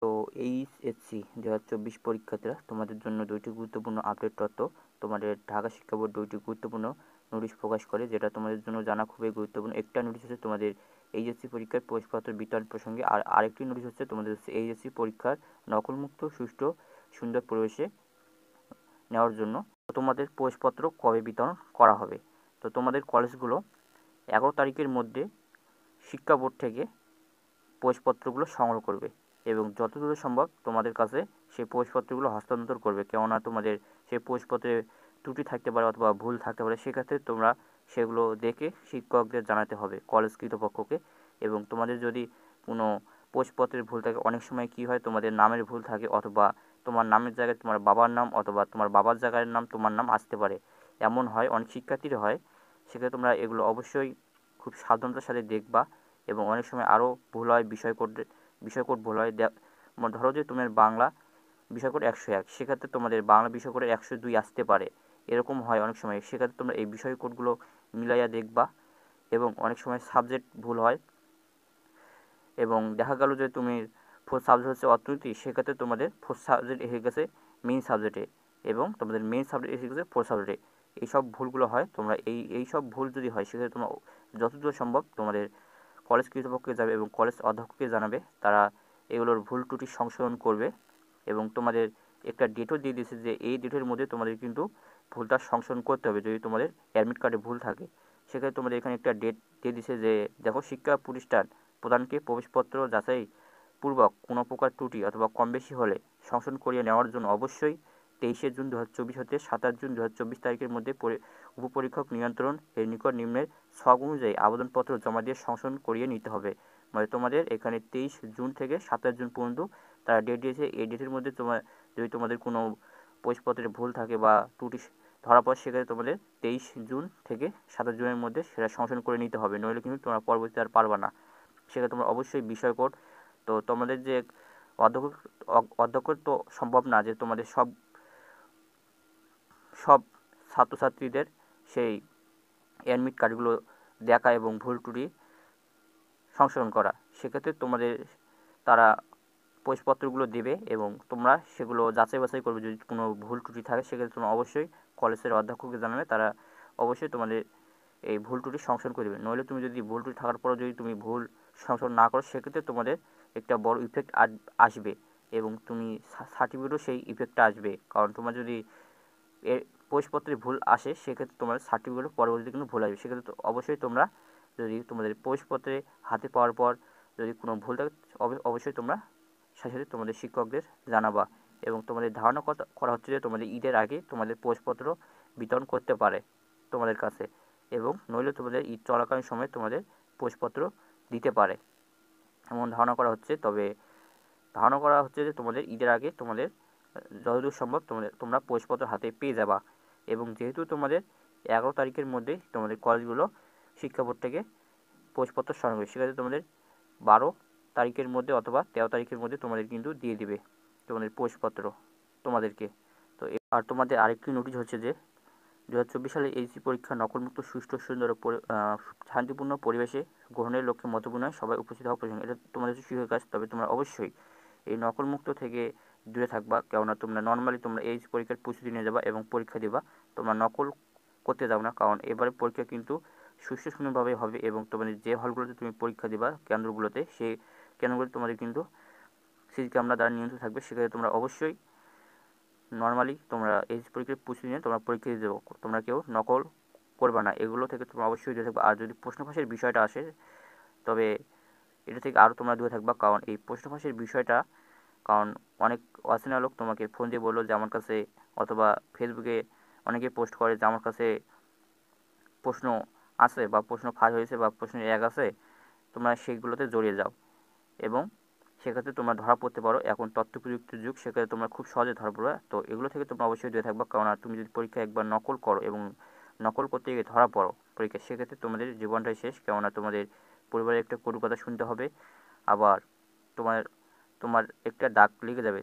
তো এইচএসসি 2024 পরীক্ষার্থীরা তোমাদের জন্য দুইটি গুরুত্বপূর্ণ আপডেট তথ্য তোমাদের ঢাকা শিক্ষা বোর্ড দুইটি গুরুত্বপূর্ণ নোটিশ প্রকাশ করে, যেটা তোমাদের জন্য জানা খুবই গুরুত্বপূর্ণ। একটা নোটিশ হচ্ছে তোমাদের এইচএসসি পরীক্ষার প্রশ্নপত্র বিতরণ প্রসঙ্গে, আর আরেকটি নোটিশ হচ্ছে তোমাদের এইচএসসি পরীক্ষার নকলমুক্ত সুষ্ঠু সুন্দর পরিবেশে নেওয়ার জন্য তোমাদের প্রশ্নপত্র কবে বিতরণ করা হবে। তো তোমাদের কলেজগুলো 11 তারিখের মধ্যে শিক্ষা বোর্ড থেকে প্রশ্নপত্রগুলো সংগ্রহ করবে এবং যতদূর সম্ভব তোমাদের কাছে সেই প্রশ্নপত্রগুলো হস্তান্তর করবে, কেননা তোমাদের সেই প্রশ্নপত্রে ত্রুটি থাকতে পারে অথবা ভুল থাকতে পারে। সেক্ষেত্রে তোমরা সেগুলো দেখে শিক্ষকদের জানাতে হবে, কলেজ কর্তৃপক্ষকে। এবং তোমাদের যদি কোনো প্রশ্নপত্রের ভুল থাকে, অনেক সময় কী হয়, তোমাদের নামের ভুল থাকে অথবা তোমার নামের জায়গায় তোমার বাবার নাম অথবা তোমার বাবার জায়গার নাম তোমার নাম আসতে পারে, এমন হয়, অনেক শিক্ষার্থীর হয়। সেক্ষেত্রে তোমরা এগুলো অবশ্যই খুব সাবধানতার সাথে দেখবা। এবং অনেক সময় আরও ভুল হয়, বিষয়কোড ভুল হয়। ধরো যে তোমার বাংলা বিষয়কোড 101, সেক্ষেত্রে তোমাদের বাংলা বিষয়কোডের 102 আসতে পারে, এরকম হয় অনেক সময়। সেক্ষেত্রে তোমরা এই বিষয়কোডগুলো মিলাইয়া দেখবা। এবং অনেক সময় সাবজেক্ট ভুল হয়, এবং দেখা গেল যে তুমি ফোর্থ সাবজেক্ট হচ্ছে অর্থনীতি, সেক্ষেত্রে তোমাদের ফোর্থ সাবজেক্ট এসে গেছে মেইন সাবজেক্টে এবং তোমাদের মেইন সাবজেক্ট এসে গেছে ফোর্থ সাবজেক্টে। এইসব ভুলগুলো হয়। তোমরা এই সব ভুল যদি হয়, সেক্ষেত্রে তোমরা যতদূর সম্ভব তোমাদের কলেজ কর্তৃপক্ষকে যাবে এবং কলেজ অধ্যক্ষকে জানাবে, তারা এগুলোর ভুল ত্রুটি সংশোধন করবে। এবং তোমাদের একটা ডেটও দিয়ে দিয়েছে যে এই ডেটের মধ্যে তোমাদের কিন্তু ভুলটা সংশোধন করতে হবে। যদি তোমাদের অ্যাডমিট কার্ডে ভুল থাকে, সেক্ষেত্রে তোমাদের এখানে একটা ডেট দিয়ে দিয়েছে যে দেখো, শিক্ষা প্রতিষ্ঠান প্রধানকে প্রবেশপত্র যাচাই পূর্বক কোনো প্রকার ত্রুটি অথবা কম বেশি হলে সংশোধন করিয়ে নেওয়ার জন্য অবশ্যই 23শে জুন 2024 হতে 27 জুন 2024 তারিখের মধ্যে উপপরীক্ষক নিয়ন্ত্রণ এর নিকট নিম্নের ছক অনুযায়ী আবেদনপত্র জমা দিয়ে সংশোধন করিয়ে নিতে হবে। মানে তোমাদের এখানে 23 জুন থেকে 27 জুন পর্যন্ত তারা ডেট দিয়েছে। এই ডেটের মধ্যে যদি তোমাদের কোনো প্রশ্নপত্রে ভুল থাকে বা ত্রুটি ধরা পড়ে, সেক্ষেত্রে তোমাদের 23 জুন থেকে 27 জুনের মধ্যে সেটা সংশোধন করে নিতে হবে, নইলে কিন্তু তোমরা পরবর্তীতে আর পারবা না। সেক্ষেত্রে তোমরা অবশ্যই বিষয়কোড, তো তোমাদের যে অধ্যক্ষ তো সম্ভব না যে তোমাদের সব ছাত্রছাত্রীদের সেই অ্যাডমিট কার্ডগুলো দেখা এবং ভুল ত্রুটি সংশোধন করা। সেক্ষেত্রে তোমাদের তারা প্রশ্নপত্রগুলো দেবে এবং তোমরা সেগুলো যাচাই বাছাই করবে। যদি কোনো ভুল ত্রুটি থাকে, সেক্ষেত্রে তোমরা অবশ্যই কলেজের অধ্যক্ষকে জানাবে, তারা অবশ্যই তোমাদের এই ভুল ত্রুটি সংশোধন করে দেবে। নইলে তুমি যদি ভুল ত্রুটি থাকার পরেও যদি তুমি ভুল সংশোধন না করো, সেক্ষেত্রে তোমাদের একটা বড় ইফেক্ট আসবে এবং তুমি সার্টিফিকেটও সেই ইফেক্টটা আসবে। কারণ তোমার যদি এর প্রবেশপত্রে ভুল আসে, সেক্ষেত্রে তোমার সার্টিফিকেটও পরবর্তীতে কিন্তু ভুল আসবে। সেক্ষেত্রে অবশ্যই তোমরা যদি তোমাদের প্রবেশপত্রে হাতে পাওয়ার পর যদি কোনো ভুল থাকে, অবশ্যই তোমরা সাথে সাথে তোমাদের শিক্ষকদের জানাবা। এবং তোমাদের ধারণা করা হচ্ছে যে তোমাদের ঈদের আগে তোমাদের প্রবেশপত্র বিতরণ করতে পারে তোমাদের কাছে, এবং নইলে তোমাদের ঈদ চলাকালীন সময় তোমাদের প্রবেশপত্র দিতে পারে, এমন ধারণা করা হচ্ছে। তবে ধারণা করা হচ্ছে যে তোমাদের ঈদের আগে তোমাদের যতদূর সম্ভব তোমরা প্রবেশপত্র হাতে পেয়ে যাবা। এবং যেহেতু তোমাদের 11 তারিখের মধ্যেই তোমাদের কলেজগুলো শিক্ষা বোর্ড থেকে প্রবেশপত্র সংগ্রহ করবে, সেক্ষেত্রে তোমাদের 12 তারিখের মধ্যে অথবা 13 তারিখের মধ্যে তোমাদের কিন্তু দিয়ে দিবে তোমাদের প্রবেশপত্র তোমাদেরকে। তো আর তোমাদের আরেকটি নোটিশ হচ্ছে যে 2024 সালে এইচএসসি পরীক্ষা নকলমুক্ত সুষ্ঠু সুন্দর শান্তিপূর্ণ পরিবেশে গ্রহণের লক্ষ্যে মতবিনিময় সবাই উপস্থিত হওয়া প্রয়োজন। এটা তোমাদের শিক্ষকের কাজ। তবে তোমরা অবশ্যই এই নকলমুক্ত থেকে দূরে থাকবা, কেননা তোমরা নর্মালি তোমরা এইচএসসি পরীক্ষার প্রস্তুতি নিয়ে যাবা এবং পরীক্ষা দিবা। তোমরা নকল করতে যাও না, কারণ এবারে পরীক্ষা কিন্তু সুষ্ঠু সুন্দরভাবে হবে এবং তোমাদের যে হলগুলোতে তুমি পরীক্ষা দিবা, কেন্দ্রগুলোতে, সেই কেন্দ্রগুলোতে তোমাদের কিন্তু সিসি ক্যামেরা দ্বারা নিয়ন্ত্রণ থাকবে। সেক্ষেত্রে তোমরা অবশ্যই নর্মালি তোমরা এইচএসসি পরীক্ষার প্রস্তুতি নিয়ে তোমরা পরীক্ষা দিয়ে দেবো, তোমরা কেউ নকল করবে না। এগুলো থেকে তোমরা অবশ্যই দূরে থাকবে। আর যদি প্রশ্ন ফাঁসের বিষয়টা আসে, তবে এটা থেকে আরও তোমরা দূরে থাকবা, কারণ এই প্রশ্ন ফাঁসের বিষয়টা, কারণ অনেক অচেনা লোক তোমাকে ফোন দিয়ে বললো যে আমার কাছে, অথবা ফেসবুকে অনেকে পোস্ট করে যে আমার কাছে প্রশ্ন আছে বা প্রশ্ন ফাঁস হয়েছে বা প্রশ্নের এক আছে, তোমরা সেইগুলোতে জড়িয়ে যাও এবং সেক্ষেত্রে তোমরা ধরা পড়তে পারো। এখন তথ্য প্রযুক্তির যুগ, সেক্ষেত্রে তোমরা খুব সহজে ধরা পড়বে। তো এগুলো থেকে তোমরা অবশ্যই দূরে থাকবা, কারণ তুমি যদি পরীক্ষা একবার নকল করো এবং নকল করতে গিয়ে ধরা পড়ো পরীক্ষা, সেক্ষেত্রে তোমাদের জীবনটাই শেষ, কেননা তোমাদের পরিবারের একটা কটু কথা শুনতে হবে, আবার তোমার তোমার একটা দাগ লেগে যাবে।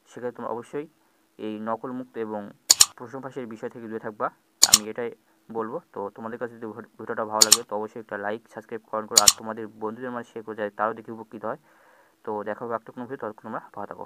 সেক্ষেত্রে তোমরা অবশ্যই এই নকল মুক্ত এবং প্রশ্ন ফাঁসের বিষয় থেকে দূরে থাকবা, আমি এটাই বলবো। তো তোমাদের কাছে যদি ভিডিওটা ভালো লাগে, তো অবশ্যই একটা লাইক সাবস্ক্রাইব কমেন্ট করো, আর তোমাদের বন্ধুদের মাঝে শেয়ার করে যায়, তারাও দেখে উপকৃত হয়। তো দেখা হবে একটা কোনো ভিডিও, ততক্ষণ তোমরা ভালো থাকো।